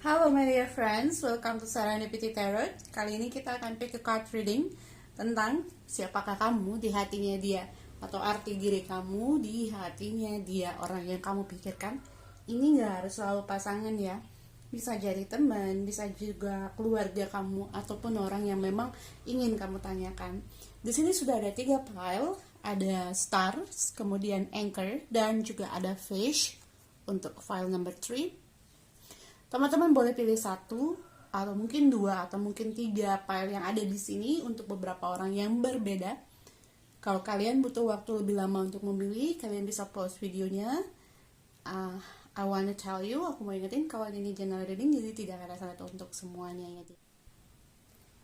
Halo my dear friends, welcome to Serendipity Tarot. Kali ini kita akan pick a card reading tentang siapakah kamu di hatinya dia, atau arti diri kamu di hatinya dia, orang yang kamu pikirkan. Ini gak harus selalu pasangan ya, bisa jadi teman, bisa juga keluarga kamu, ataupun orang yang memang ingin kamu tanyakan. Di sini sudah ada 3 pile, ada stars, kemudian anchor, dan juga ada fish untuk file number 3. Teman-teman boleh pilih 1 atau mungkin 2 atau mungkin 3 file yang ada di sini untuk beberapa orang yang berbeda. Kalau kalian butuh waktu lebih lama untuk memilih, kalian bisa pause videonya. I wanna tell you, aku mau ingetin kalau ini general reading, jadi tidak ada satu untuk semuanya ya.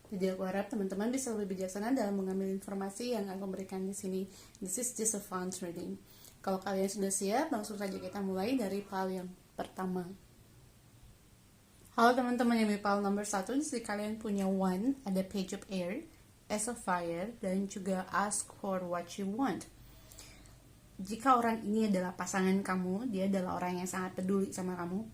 Jadi aku harap teman-teman bisa lebih bijaksana dalam mengambil informasi yang aku berikan di sini. This is just a fun reading. Kalau kalian sudah siap, langsung saja kita mulai dari file yang pertama. Halo teman-teman yang pile nomor 1, jadi kalian punya one, ada page of air, ace of fire, dan juga ask for what you want. Jika orang ini adalah pasangan kamu, dia adalah orang yang sangat peduli sama kamu.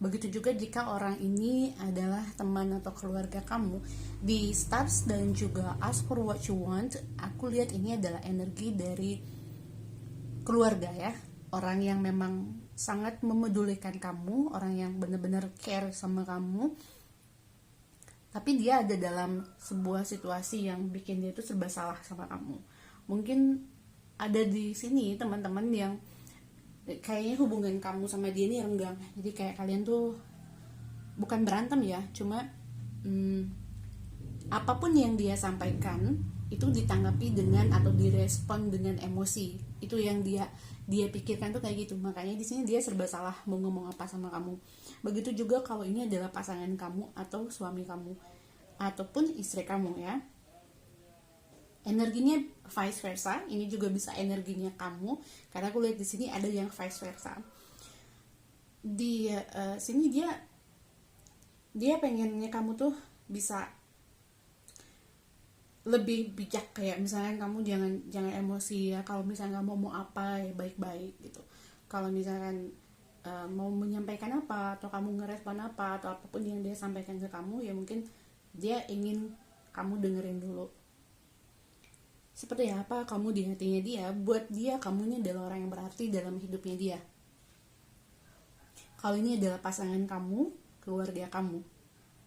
Begitu juga jika orang ini adalah teman atau keluarga kamu. Di stars dan juga ask for what you want, aku lihat ini adalah energi dari keluarga ya. Orang yang memang sangat memedulikan kamu, orang yang benar-benar care sama kamu, tapi dia ada dalam sebuah situasi yang bikin dia itu serba salah sama kamu. Mungkin ada di sini teman-teman yang kayaknya hubungan kamu sama dia ini renggang, jadi kayak kalian tuh bukan berantem ya, cuma apapun yang dia sampaikan itu ditanggapi dengan atau direspon dengan emosi. Itu yang dia pikirkan tuh kayak gitu. Makanya di sini dia serba salah mau ngomong apa sama kamu. Begitu juga kalau ini adalah pasangan kamu atau suami kamu ataupun istri kamu ya. Energinya vice versa. Ini juga bisa energinya kamu, karena aku lihat di sini ada yang vice versa. Di sini dia pengennya kamu tuh bisa lebih bijak, kayak misalnya kamu jangan emosi ya. Kalau misalnya kamu mau apa ya baik-baik gitu. Kalau misalkan mau menyampaikan apa atau kamu ngerespon apa atau apapun yang dia sampaikan ke kamu, ya mungkin dia ingin kamu dengerin dulu. Seperti apa kamu di hatinya dia, buat dia kamu ini adalah orang yang berarti dalam hidupnya dia. Kalau ini adalah pasangan kamu, keluarga kamu,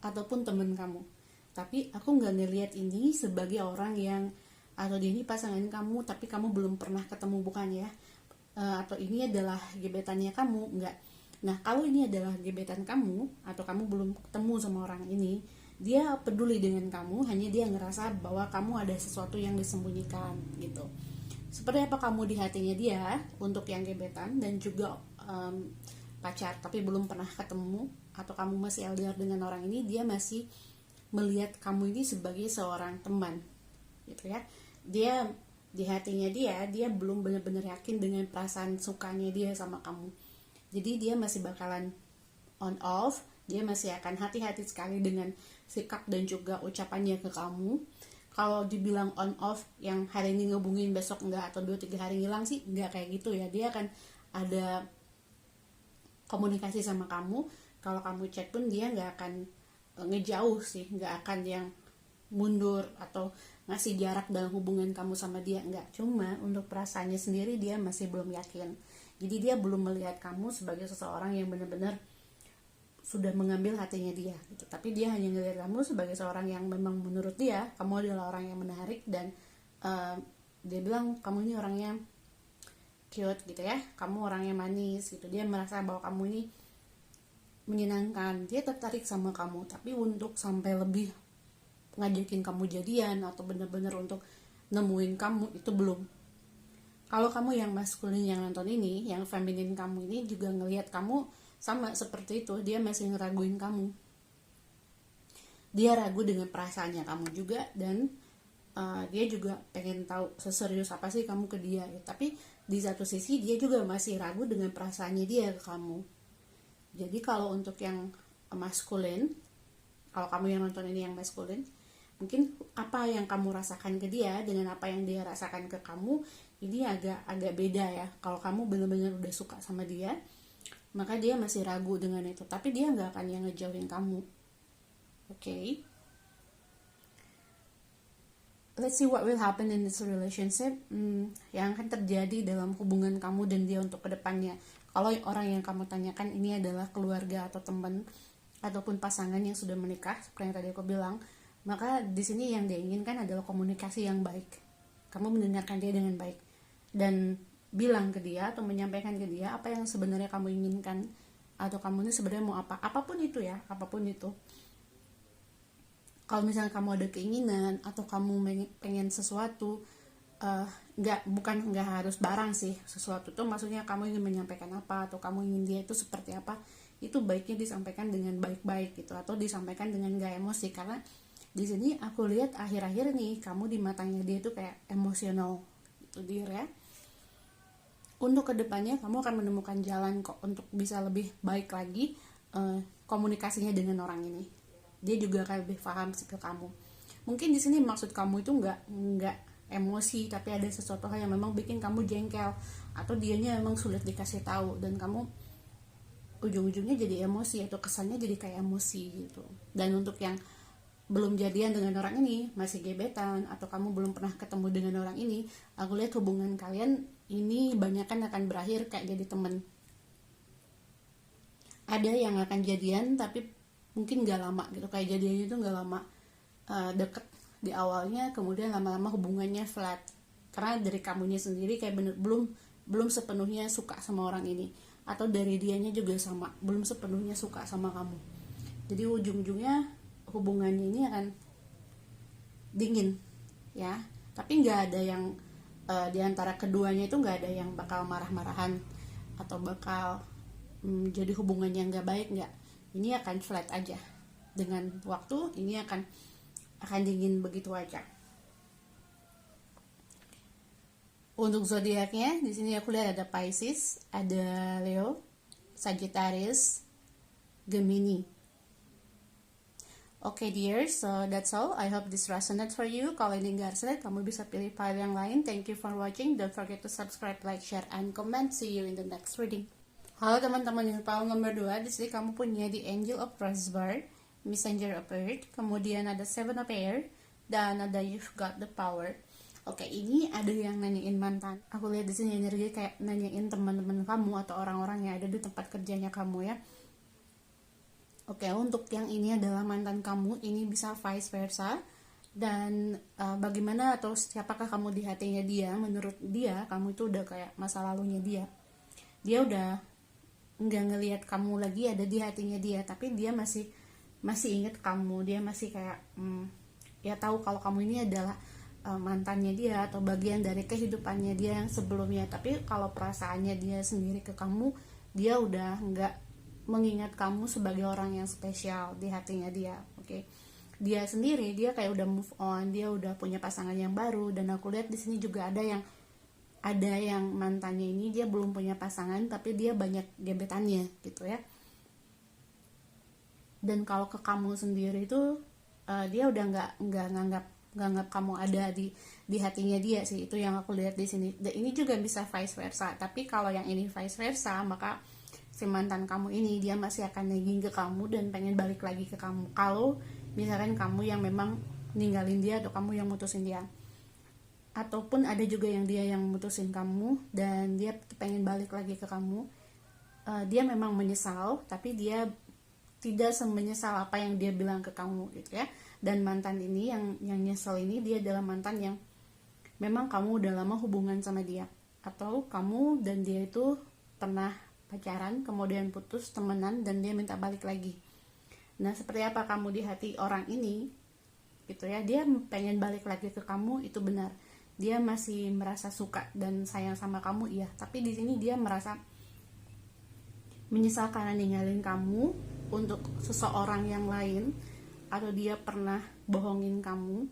ataupun teman kamu. Tapi aku nggak ngelihat ini sebagai orang yang, atau dia ini pasangan kamu tapi kamu belum pernah ketemu, bukan ya. Atau ini adalah gebetannya kamu, enggak. Nah kalau ini adalah gebetan kamu atau kamu belum ketemu sama orang ini, dia peduli dengan kamu, hanya dia ngerasa bahwa kamu ada sesuatu yang disembunyikan gitu. Seperti apa kamu di hatinya dia untuk yang gebetan dan juga pacar tapi belum pernah ketemu, atau kamu masih LDR dengan orang ini, dia masih melihat kamu ini sebagai seorang teman gitu ya. Dia di hatinya dia belum benar-benar yakin dengan perasaan sukanya dia sama kamu. Jadi dia masih bakalan on off, dia masih akan hati-hati sekali dengan sikap dan juga ucapannya ke kamu. Kalau dibilang on off yang hari ini ngehubungin besok enggak, atau 2-3 hari ngilang sih enggak kayak gitu ya. Dia akan ada komunikasi sama kamu. Kalau kamu chat pun dia nggak akan ngejauh sih, nggak akan yang mundur atau ngasih jarak dalam hubungan kamu sama dia, nggak. Cuma untuk perasaannya sendiri dia masih belum yakin. Jadi dia belum melihat kamu sebagai seseorang yang benar-benar sudah mengambil hatinya dia gitu. Tapi dia hanya ngelihat kamu sebagai seorang yang memang menurut dia kamu adalah orang yang menarik, dan dia bilang kamu ini orangnya cute gitu ya, kamu orangnya manis gitu. Dia merasa bahwa kamu ini menyenangkan, dia tertarik sama kamu. Tapi untuk sampai lebih ngajakin kamu jadian atau benar-benar untuk nemuin kamu, itu belum. Kalau kamu yang maskulin yang nonton ini, yang feminin kamu ini juga ngelihat kamu sama seperti itu, dia masih ngeraguin kamu. Dia ragu dengan perasaannya kamu juga, dan dia juga pengen tahu seserius apa sih kamu ke dia ya. Tapi di satu sisi dia juga masih ragu dengan perasaannya dia ke kamu. Jadi kalau untuk yang maskulin, kalau kamu yang nonton ini yang maskulin, mungkin apa yang kamu rasakan ke dia dengan apa yang dia rasakan ke kamu ini agak beda ya. Kalau kamu benar-benar udah suka sama dia, maka dia masih ragu dengan itu, tapi dia nggak akan yang ngejauhin kamu. Okay, let's see what will happen in this relationship. Yang akan terjadi dalam hubungan kamu dan dia untuk kedepannya. Kalau orang yang kamu tanyakan ini adalah keluarga atau teman ataupun pasangan yang sudah menikah, seperti yang tadi aku bilang, maka di sini yang dia inginkan adalah komunikasi yang baik. Kamu mendengarkan dia dengan baik dan bilang ke dia atau menyampaikan ke dia apa yang sebenarnya kamu inginkan, atau kamu ini sebenarnya mau apa, apapun itu ya, apapun itu. Kalau misalnya kamu ada keinginan atau kamu pengen sesuatu, nggak harus barang sih, sesuatu tuh maksudnya kamu ingin menyampaikan apa atau kamu ingin dia itu seperti apa, itu baiknya disampaikan dengan baik-baik gitu, atau disampaikan dengan gak emosi. Karena di sini aku lihat akhir-akhir nih kamu di matanya dia itu kayak emosional gitu dia ya. Untuk kedepannya kamu akan menemukan jalan kok untuk bisa lebih baik lagi komunikasinya dengan orang ini. Dia juga akan lebih paham ke kamu. Mungkin di sini maksud kamu itu nggak emosi, tapi ada sesuatu hal yang memang bikin kamu jengkel, atau dianya memang sulit dikasih tahu dan kamu ujung-ujungnya jadi emosi atau kesannya jadi kayak emosi gitu. Dan untuk yang belum jadian dengan orang ini, masih gebetan, atau kamu belum pernah ketemu dengan orang ini, aku lihat hubungan kalian ini banyak kan akan berakhir kayak jadi temen. Ada yang akan jadian tapi mungkin gak lama gitu, kayak jadiannya itu gak lama, deket di awalnya, kemudian lama-lama hubungannya flat karena dari kamunya sendiri kayak belum sepenuhnya suka sama orang ini, atau dari dianya juga sama, belum sepenuhnya suka sama kamu. Jadi ujung-ujungnya hubungannya ini akan dingin ya, tapi nggak ada yang di antara keduanya itu nggak ada yang bakal marah-marahan atau bakal jadi hubungan yang nggak baik, nggak. Ini akan flat aja, dengan waktu ini akan dingin begitu aja. Untuk zodiaknya di sini aku lihat ada Pisces, ada Leo, Sagittarius, Gemini. Okay dear, so that's all. I hope this resonates for you. Kalau ini nggak resonate, kamu bisa pilih file yang lain. Thank you for watching. Don't forget to subscribe, like, share, and comment. See you in the next reading. Halo teman-teman, yang file nomor 2. Di sini kamu punya The Angel of Rose-Bar, Messenger of Earth, kemudian ada Seven of Air, dan ada You've Got the Power. Oke, ini ada yang nanyain mantan. Aku lihat di sini energi kayak nanyain teman-teman kamu atau orang-orang yang ada di tempat kerjanya kamu ya. Oke, untuk yang ini adalah mantan kamu, ini bisa vice versa. Dan bagaimana atau siapakah kamu di hatinya dia? Menurut dia, kamu itu udah kayak masa lalunya dia. Dia udah nggak ngelihat kamu lagi ada di hatinya dia, tapi dia masih ingat kamu. Dia masih kayak ya tahu kalau kamu ini adalah mantannya dia atau bagian dari kehidupannya dia yang sebelumnya. Tapi kalau perasaannya dia sendiri ke kamu, dia udah nggak mengingat kamu sebagai orang yang spesial di hatinya dia. Oke. Dia sendiri dia kayak udah move on, dia udah punya pasangan yang baru, dan aku lihat di sini juga ada yang mantannya ini dia belum punya pasangan tapi dia banyak gebetannya gitu ya. Dan kalau ke kamu sendiri itu dia udah nggak nganggap kamu ada di hatinya dia sih, itu yang aku lihat di sini. Dan ini juga bisa vice versa, tapi kalau yang ini vice versa, maka si mantan kamu ini dia masih akan nagging ke kamu dan pengen balik lagi ke kamu kalau misalkan kamu yang memang ninggalin dia atau kamu yang mutusin dia. Ataupun ada juga yang dia yang mutusin kamu dan dia pengen balik lagi ke kamu. Dia memang menyesal, tapi dia tidak semenyesal apa yang dia bilang ke kamu gitu ya. Dan mantan ini yang nyesel ini, dia adalah mantan yang memang kamu udah lama hubungan sama dia, atau kamu dan dia itu pernah pacaran, kemudian putus, temenan, dan dia minta balik lagi. Nah, seperti apa kamu di hati orang ini gitu ya, dia pengen balik lagi ke kamu, itu benar. Dia masih merasa suka dan sayang sama kamu, iya, tapi di sini dia merasa menyesal karena ninggalin kamu untuk seseorang yang lain, atau dia pernah bohongin kamu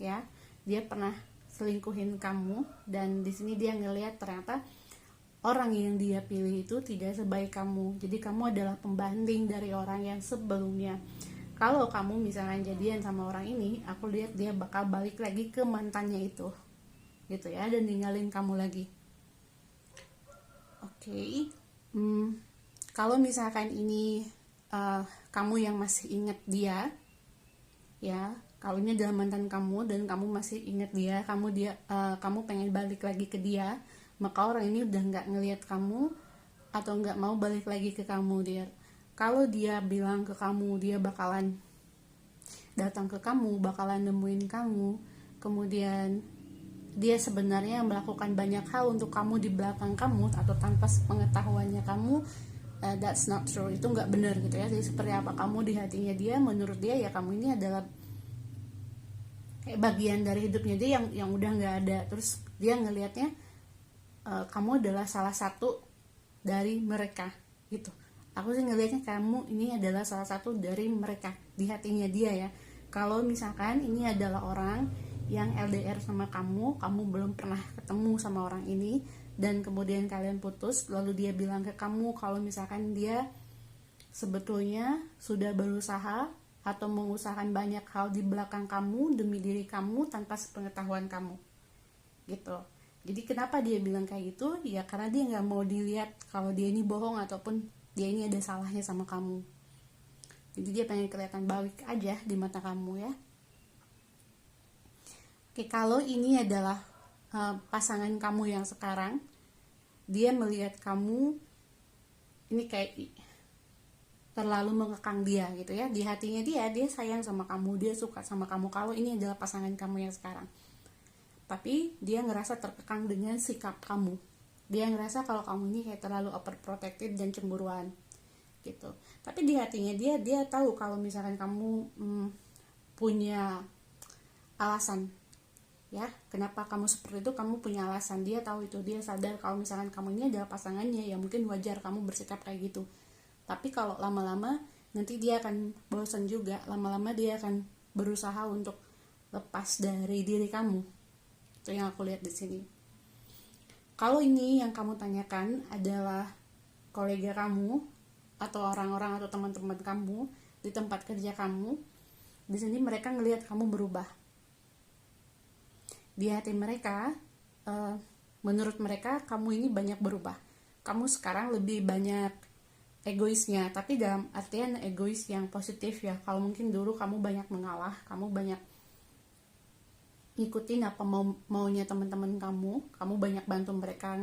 ya, dia pernah selingkuhin kamu, dan di sini dia ngelihat ternyata orang yang dia pilih itu tidak sebaik kamu. Jadi kamu adalah pembanding dari orang yang sebelumnya. Kalau kamu misalnya jadian sama orang ini, aku lihat dia bakal balik lagi ke mantannya itu gitu ya, dan ninggalin kamu lagi. Oke. Kalau misalkan ini kamu yang masih ingat dia, ya, kalau ini adalah mantan kamu dan kamu masih ingat dia, kamu pengen balik lagi ke dia, maka orang ini udah nggak ngelihat kamu atau nggak mau balik lagi ke kamu. Kalau dia bilang ke kamu dia bakalan datang ke kamu, bakalan nemuin kamu, kemudian dia sebenarnya melakukan banyak hal untuk kamu di belakang kamu atau tanpa pengetahuannya kamu, that's not true, itu nggak benar gitu ya. Jadi seperti apa kamu di hatinya dia, menurut dia ya kamu ini adalah kayak bagian dari hidupnya dia yang udah nggak ada. Terus dia ngelihatnya kamu adalah salah satu dari mereka gitu. Aku sih ngelihatnya kamu ini adalah salah satu dari mereka di hatinya dia ya. Kalau misalkan ini adalah orang yang LDR sama kamu belum pernah ketemu sama orang ini, dan kemudian kalian putus, lalu dia bilang ke kamu kalau misalkan dia sebetulnya sudah berusaha atau mengusahakan banyak hal di belakang kamu demi diri kamu tanpa sepengetahuan kamu gitu. Jadi kenapa dia bilang kayak gitu? Ya karena dia nggak mau dilihat kalau dia ini bohong ataupun dia ini ada salahnya sama kamu. Jadi dia pengen kelihatan baik aja di mata kamu ya. Oke, kalau ini adalah pasangan kamu yang sekarang, dia melihat kamu ini kayak terlalu mengekang dia gitu ya. Di hatinya dia sayang sama kamu, dia suka sama kamu kalau ini adalah pasangan kamu yang sekarang. Tapi dia ngerasa terkekang dengan sikap kamu. Dia ngerasa kalau kamu ini kayak terlalu overprotective dan cemburuan gitu. Tapi di hatinya dia tahu kalau misalkan kamu punya alasan ya, kenapa kamu seperti itu, kamu punya alasan. Dia tahu itu, dia sadar kalau misalkan kamu ini adalah pasangannya, ya mungkin wajar kamu bersikap kayak gitu. Tapi kalau lama-lama nanti dia akan bosan juga, lama-lama dia akan berusaha untuk lepas dari diri kamu. Itu yang aku lihat di sini. Kalau ini yang kamu tanyakan adalah kolega kamu atau orang-orang atau teman-teman kamu di tempat kerja kamu, di sini mereka ngelihat kamu berubah. Di hati mereka, menurut mereka kamu ini banyak berubah. Kamu sekarang lebih banyak egoisnya, tapi dalam artian egois yang positif ya. Kalau mungkin dulu kamu banyak mengalah, kamu banyak ngikutin apa maunya teman-teman kamu banyak bantu mereka,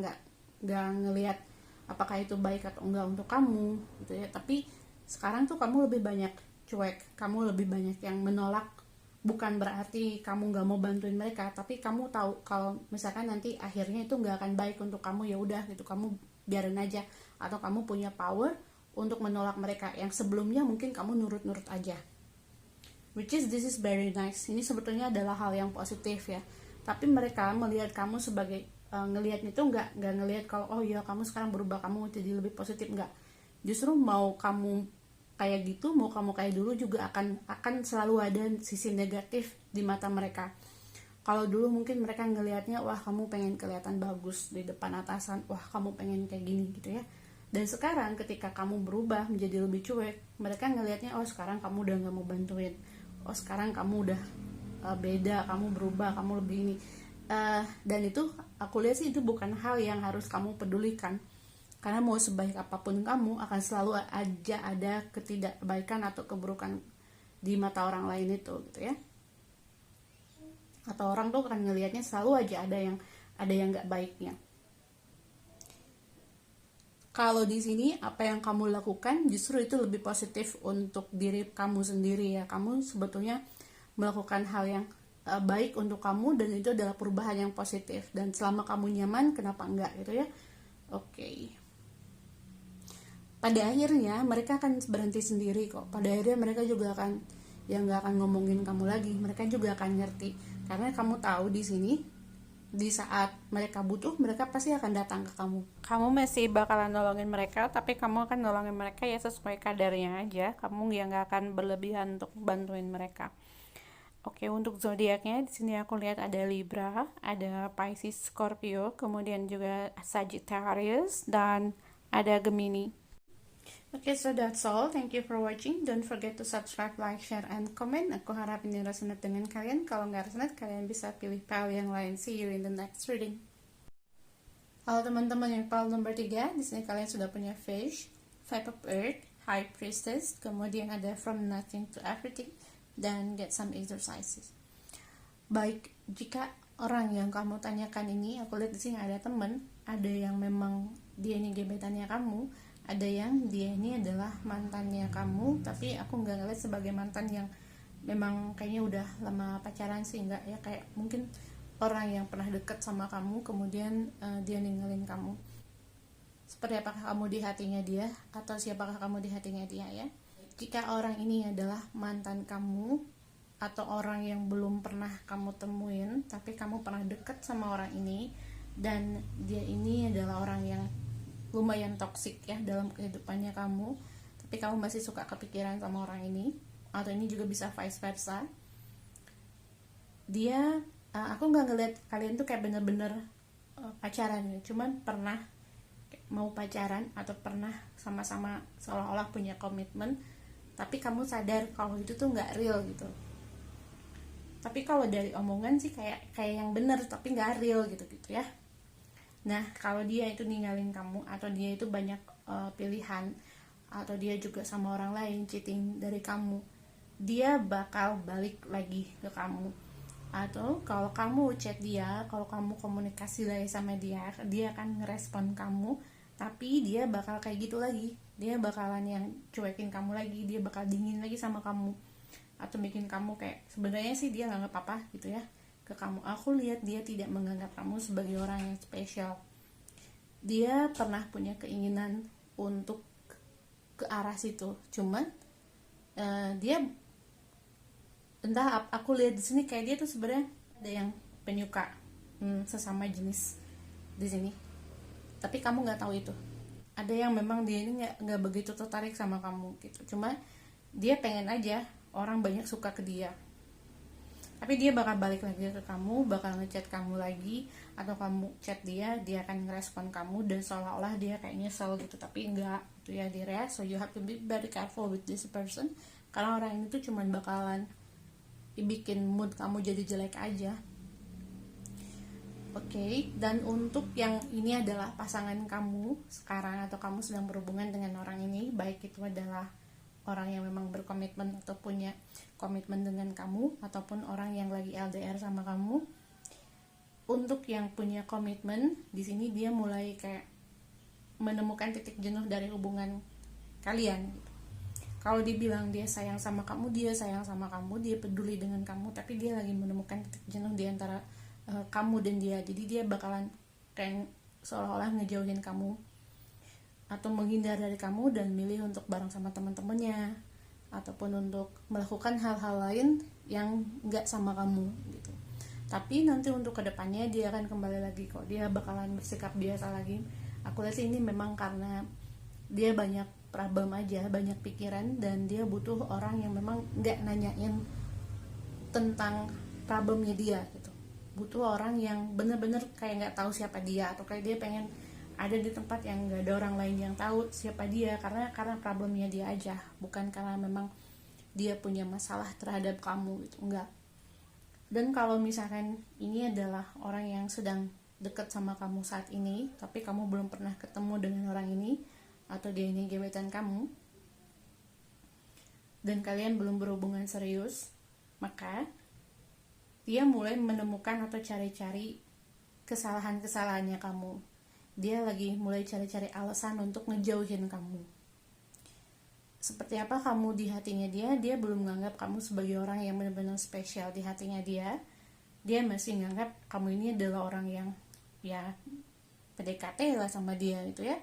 nggak ngelihat apakah itu baik atau enggak untuk kamu gitu ya. Tapi sekarang tuh kamu lebih banyak cuek, kamu lebih banyak yang menolak. Bukan berarti kamu nggak mau bantuin mereka, tapi kamu tahu kalau misalkan nanti akhirnya itu nggak akan baik untuk kamu, ya udah gitu, kamu biarin aja. Atau kamu punya power untuk menolak mereka yang sebelumnya mungkin kamu nurut-nurut aja. Which is this is very nice. Ini sebetulnya adalah hal yang positif ya. Tapi mereka melihat kamu sebagai ngelihat itu nggak ngelihat kalau oh ya kamu sekarang berubah, kamu jadi lebih positif, nggak. Justru mau kamu kayak gitu, mau kamu kayak dulu juga akan selalu ada sisi negatif di mata mereka. Kalau dulu mungkin mereka ngelihatnya wah kamu pengen kelihatan bagus di depan atasan, wah kamu pengen kayak gini gitu ya. Dan sekarang ketika kamu berubah menjadi lebih cuek, mereka ngelihatnya oh sekarang kamu udah nggak mau bantuin, oh sekarang kamu udah beda, kamu berubah, kamu lebih ini. Dan itu aku lihat sih itu bukan hal yang harus kamu pedulikan, karena mau sebaik apapun kamu akan selalu aja ada ketidakbaikan atau keburukan di mata orang lain itu gitu ya. Atau orang tuh akan ngelihatnya selalu aja ada yang nggak baiknya. Kalau di sini apa yang kamu lakukan justru itu lebih positif untuk diri kamu sendiri ya. Kamu sebetulnya melakukan hal yang baik untuk kamu dan itu adalah perubahan yang positif, dan selama kamu nyaman kenapa enggak gitu ya. Oke. Pada akhirnya mereka akan berhenti sendiri kok. Pada akhirnya mereka juga akan nggak akan ngomongin kamu lagi. Mereka juga akan ngerti karena kamu tahu di sini di saat mereka butuh mereka pasti akan datang ke kamu. Kamu masih bakalan nolongin mereka, tapi kamu akan nolongin mereka ya sesuai kadarnya aja. Kamu yang nggak akan berlebihan untuk bantuin mereka. Oke, untuk zodiaknya di sini aku lihat ada Libra, ada Pisces, Scorpio, kemudian juga Sagittarius dan ada Gemini. Okay, so that's all. Thank you for watching. Don't forget to subscribe, like, share, and comment. Aku harap ini resonate dengan kalian. Kalau nggak resonate, kalian bisa pilih file yang lain. See you in the next reading. Halo teman-teman yang file nomor 3, di sini kalian sudah punya fish, Five of Earth, High Priestess, kemudian ada From Nothing to Everything, dan Get Some Exercises. Baik, jika orang yang kamu tanyakan ini, aku lihat di sini ada temen, ada yang memang dia ini gebetannya kamu, ada yang dia ini adalah mantannya kamu, tapi aku nggak ngeliat sebagai mantan yang memang kayaknya udah lama pacaran sih, enggak ya, kayak mungkin orang yang pernah deket sama kamu kemudian dia ninggalin kamu. Seperti apakah kamu di hatinya dia, atau siapakah kamu di hatinya dia ya? Jika orang ini adalah mantan kamu atau orang yang belum pernah kamu temuin tapi kamu pernah deket sama orang ini, dan dia ini adalah orang yang lumayan toksik ya dalam kehidupannya kamu, tapi kamu masih suka kepikiran sama orang ini, atau ini juga bisa vice versa. Dia aku nggak ngeliat kalian tuh kayak bener-bener pacaran ya, cuman pernah mau pacaran atau pernah sama-sama seolah-olah punya komitmen, tapi kamu sadar kalau itu tuh nggak real gitu. Tapi kalau dari omongan sih kayak yang bener tapi nggak real gitu ya. Nah, kalau dia itu ninggalin kamu, atau dia itu banyak pilihan, atau dia juga sama orang lain cheating dari kamu, dia bakal balik lagi ke kamu. Atau kalau kamu chat dia, kalau kamu komunikasi lagi sama dia, dia akan ngerespon kamu, tapi dia bakal kayak gitu lagi. Dia bakalan yang cuekin kamu lagi, dia bakal dingin lagi sama kamu, atau bikin kamu kayak sebenarnya sih dia nggak apa-apa gitu ya ke kamu. Aku lihat dia tidak menganggap kamu sebagai orang yang spesial. Dia pernah punya keinginan untuk ke arah situ, cuman dia entah, aku lihat di sini kayak dia tuh sebenarnya ada yang penyuka sesama jenis di sini, tapi kamu nggak tahu itu. Ada yang memang dia ini nggak begitu tertarik sama kamu gitu, cuma dia pengen aja orang banyak suka ke dia. Tapi dia bakal balik lagi ke kamu, bakal ngechat kamu lagi, atau kamu chat dia, dia akan ngerespon kamu dan seolah-olah dia kayak nyesel gitu, tapi enggak itu ya dia. So you have to be very careful with this person, karena orang ini tuh cuman bakalan bikin mood kamu jadi jelek aja. Oke, dan untuk yang ini adalah pasangan kamu sekarang, atau kamu sedang berhubungan dengan orang ini, baik itu adalah orang yang memang berkomitmen atau punya komitmen dengan kamu, ataupun orang yang lagi LDR sama kamu. Untuk yang punya komitmen, di sini dia mulai kayak menemukan titik jenuh dari hubungan kalian. Kalau dibilang dia sayang sama kamu, dia sayang sama kamu, dia peduli dengan kamu, tapi dia lagi menemukan titik jenuh di antara kamu dan dia. Jadi dia bakalan kayak seolah-olah ngejauhin kamu atau menghindar dari kamu dan milih untuk bareng sama teman-temannya, ataupun untuk melakukan hal-hal lain yang nggak sama kamu gitu. Tapi nanti untuk kedepannya dia akan kembali lagi kok, dia bakalan bersikap biasa lagi. Aku lihat sih ini memang karena dia banyak problem aja, banyak pikiran, dan dia butuh orang yang memang nggak nanyain tentang problemnya dia gitu. Butuh orang yang bener-bener kayak nggak tahu siapa dia, atau kayak dia pengen ada di tempat yang nggak ada orang lain yang tahu siapa dia, karena problemnya dia aja, bukan karena memang dia punya masalah terhadap kamu gitu, enggak. Dan kalau misalkan ini adalah orang yang sedang dekat sama kamu saat ini, tapi kamu belum pernah ketemu dengan orang ini, atau dia ini gebetan kamu, dan kalian belum berhubungan serius, maka dia mulai menemukan atau cari-cari kesalahan-kesalahannya kamu. Dia lagi mulai cari-cari alasan untuk ngejauhin kamu. Seperti apa kamu di hatinya dia, dia belum menganggap kamu sebagai orang yang benar-benar spesial di hatinya dia. Dia masih menganggap kamu ini adalah orang yang ya PDKT lah sama dia gitu ya.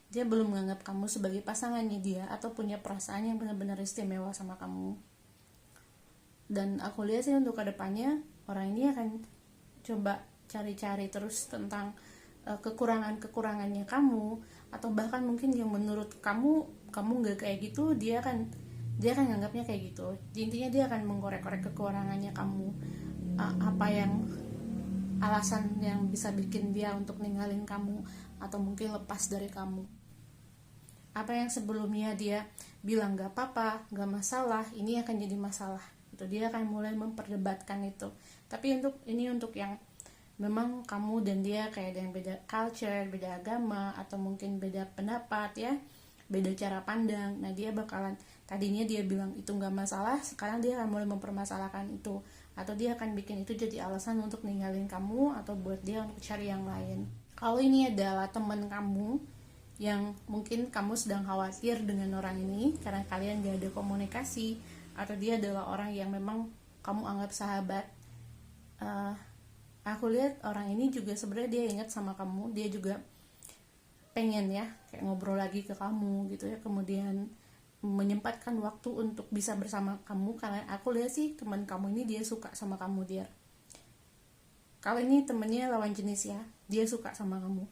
Dia belum menganggap kamu sebagai pasangannya dia, atau punya perasaan yang benar-benar istimewa sama kamu. Dan aku lihat sih untuk kedepannya orang ini akan coba cari-cari terus tentang kekurangannya kamu, atau bahkan mungkin yang menurut kamu nggak kayak gitu, dia akan nganggapnya kayak gitu. Intinya dia akan mengkorek-korek kekurangannya kamu, apa yang alasan yang bisa bikin dia untuk ninggalin kamu, atau mungkin lepas dari kamu. Apa yang sebelumnya dia bilang gak apa-apa, gak masalah, ini akan jadi masalah itu. Dia akan mulai memperdebatkan itu. Tapi untuk yang memang kamu dan dia kayak ada yang beda culture, beda agama, atau mungkin beda pendapat ya, beda cara pandang. Nah dia bakalan, tadinya dia bilang itu nggak masalah, sekarang dia akan mulai mempermasalahkan itu, atau dia akan bikin itu jadi alasan untuk ninggalin kamu atau buat dia untuk cari yang lain. Kalau ini adalah teman kamu yang mungkin kamu sedang khawatir dengan orang ini karena kalian gak ada komunikasi, atau dia adalah orang yang memang kamu anggap sahabat, aku lihat orang ini juga sebenarnya dia ingat sama kamu, dia juga pengen ya kayak ngobrol lagi ke kamu gitu ya, kemudian menyempatkan waktu untuk bisa bersama kamu, karena aku lihat sih teman kamu ini dia suka sama kamu. Dia kalau ini temennya lawan jenis ya, dia suka sama kamu,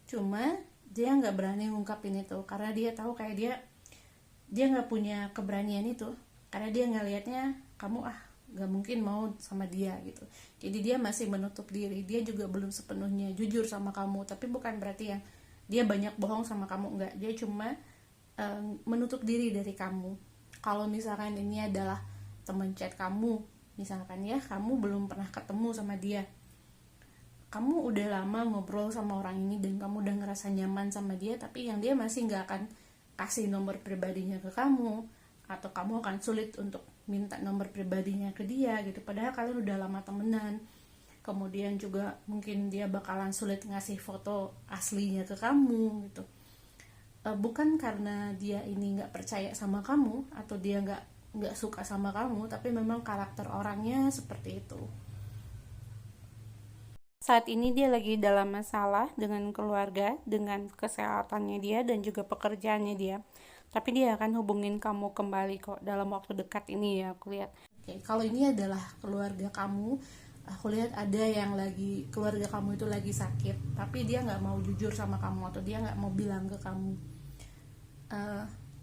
cuma dia nggak berani ngungkapin itu karena dia tahu kayak dia nggak punya keberanian itu, karena dia ngelihatnya kamu nggak mungkin mau sama dia gitu. Jadi dia masih menutup diri, dia juga belum sepenuhnya jujur sama kamu. Tapi bukan berarti yang dia banyak bohong sama kamu, enggak, dia cuma menutup diri dari kamu. Kalau misalkan ini adalah teman chat kamu, misalkan ya kamu belum pernah ketemu sama dia, kamu udah lama ngobrol sama orang ini dan kamu udah ngerasa nyaman sama dia, tapi yang dia masih nggak akan kasih nomor pribadinya ke kamu, atau kamu akan sulit untuk minta nomor pribadinya ke dia gitu, padahal kalian udah lama temenan. Kemudian juga mungkin dia bakalan sulit ngasih foto aslinya ke kamu gitu. Bukan karena dia ini nggak percaya sama kamu atau dia nggak suka sama kamu, tapi memang karakter orangnya seperti itu. Saat ini dia lagi dalam masalah dengan keluarga, dengan kesehatannya dia dan juga pekerjaannya dia. Tapi dia akan hubungin kamu kembali kok dalam waktu dekat ini ya, aku lihat. Oke, kalau ini adalah keluarga kamu, aku lihat ada yang lagi, keluarga kamu itu lagi sakit, tapi dia nggak mau jujur sama kamu atau dia nggak mau bilang ke kamu.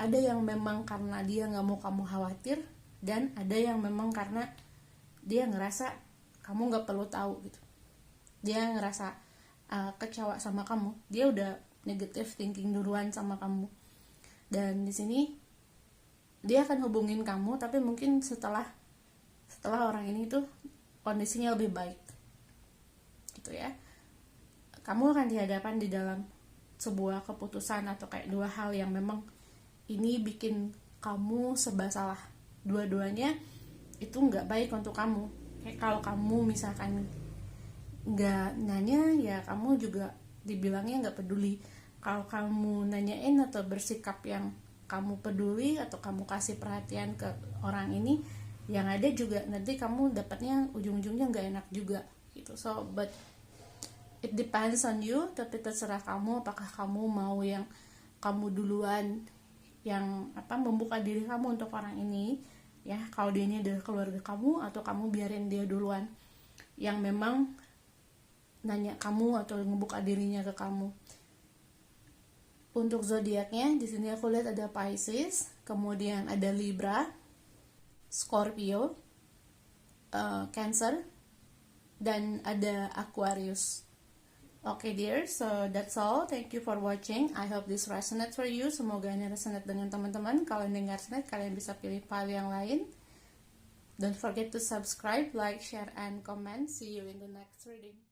Ada yang memang karena dia nggak mau kamu khawatir, dan ada yang memang karena dia ngerasa kamu nggak perlu tahu gitu. Dia ngerasa kecewa sama kamu, dia udah negative thinking duluan sama kamu. Dan di sini dia akan hubungin kamu, tapi mungkin setelah orang ini tuh kondisinya lebih baik gitu ya. Kamu akan dihadapkan di dalam sebuah keputusan atau kayak dua hal yang memang ini bikin kamu serba salah. Dua-duanya itu nggak baik untuk kamu. Kayak kalau kamu misalkan nggak nanya, ya kamu juga dibilangnya nggak peduli. Kalau kamu nanyain atau bersikap yang kamu peduli atau kamu kasih perhatian ke orang ini, yang ada juga nanti kamu dapatnya ujung-ujungnya nggak enak juga gitu. So but it depends on you, tapi terserah kamu apakah kamu mau yang kamu duluan yang membuka diri kamu untuk orang ini ya, kalau dia ini adalah keluarga kamu, atau kamu biarin dia duluan yang memang nanya kamu atau ngebuka dirinya ke kamu. Untuk zodiaknya di sini aku lihat ada Pisces, kemudian ada Libra, Scorpio, Cancer, dan ada Aquarius. Okay dear, so that's all. Thank you for watching. I hope this resonates for you. Semoga ini resonate dengan teman-teman. Kalau ini nggak resonate, kalian bisa pilih file yang lain. Don't forget to subscribe, like, share, and comment. See you in the next reading.